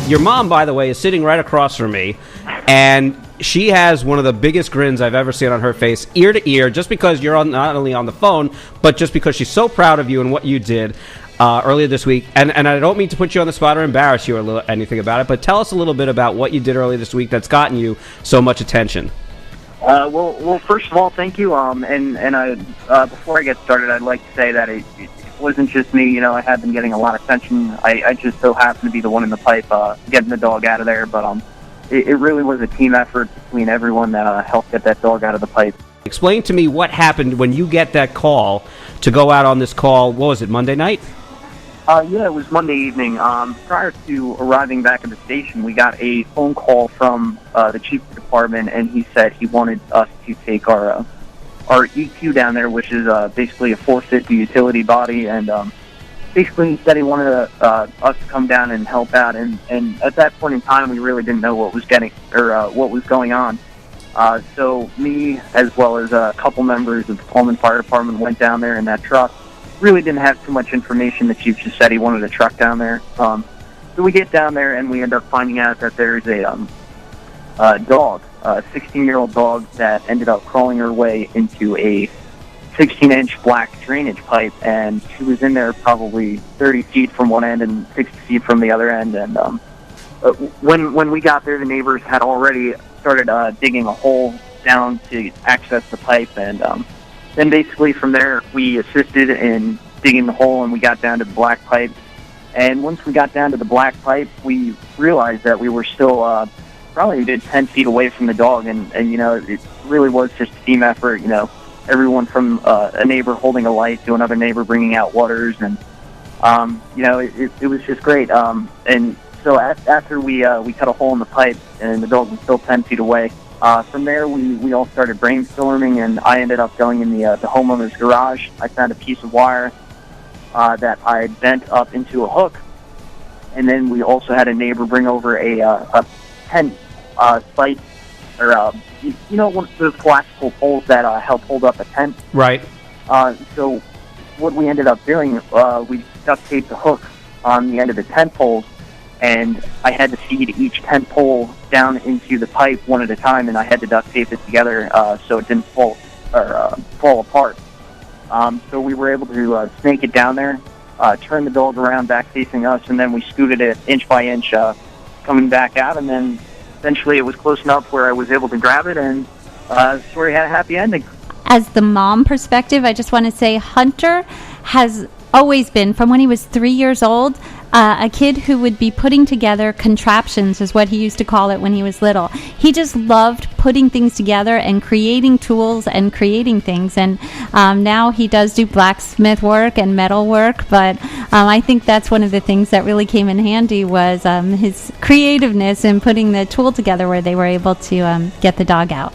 Your mom, by the way, is sitting right across from me, and she has one of the biggest grins I've ever seen on her face, ear to ear, just because you're not only on the phone, but just because she's so proud of you and what you did earlier this week. And I don't mean to put you on the spot or embarrass you or anything about it, but tell us a little bit about what you did earlier this week that's gotten you so much attention. Well, first of all, thank you. Before I get started, I'd like to say that it wasn't just me. You know, I have been getting a lot of attention. I just so happened to be the one in the pipe getting the dog out of there. But it really was a team effort between everyone that helped get that dog out of the pipe. Explain to me what happened when you get that call to go out on this call. What was it, Monday night? Yeah, it was Monday evening. Prior to arriving back at the station, we got a phone call from the chief of the department, and he said he wanted us to take our EQ down there, which is basically a 450 utility body, and basically he said he wanted us to come down and help out. And at that point in time, we really didn't know what was going on. So me, as well as a couple members of the Pullman Fire Department, went down there in that truck. Really didn't have too much information. The chief just said he wanted a truck down there. So we get down there, and we end up finding out that there's a dog, a 16-year-old dog that ended up crawling her way into a 16-inch black drainage pipe, and she was in there probably 30 feet from one end and 60 feet from the other end. And when we got there, the neighbors had already started digging a hole down to access the pipe, and then basically from there, we assisted in digging the hole, and we got down to the black pipe. And once we got down to the black pipe, we realized that we were still probably a good 10 feet away from the dog. And you know, it really was just a team effort. You know, everyone from a neighbor holding a light to another neighbor bringing out waters. And, you know, it was just great. And so after we cut a hole in the pipe and the dog was still 10 feet away, from there, we all started brainstorming, and I ended up going in the homeowner's garage. I found a piece of wire that I had bent up into a hook, and then we also had a neighbor bring over a tent spike, or you know, one of those collapsible poles that help hold up a tent. Right. So what we ended up doing, we duct taped the hook on the end of the tent poles, and I had to feed each tent pole down into the pipe one at a time, and I had to duct tape it together so it didn't fall apart. So we were able to snake it down there, turn the dog around back facing us, and then we scooted it inch by inch coming back out, and then eventually it was close enough where I was able to grab it, and the story had a happy ending. As the mom perspective, I just want to say Hunter has always been, from when he was 3 years old, a kid who would be putting together contraptions, is what he used to call it when he was little. He just loved putting things together and creating tools and creating things. And now he does do blacksmith work and metal work. But I think that's one of the things that really came in handy was his creativeness in putting the tool together where they were able to get the dog out.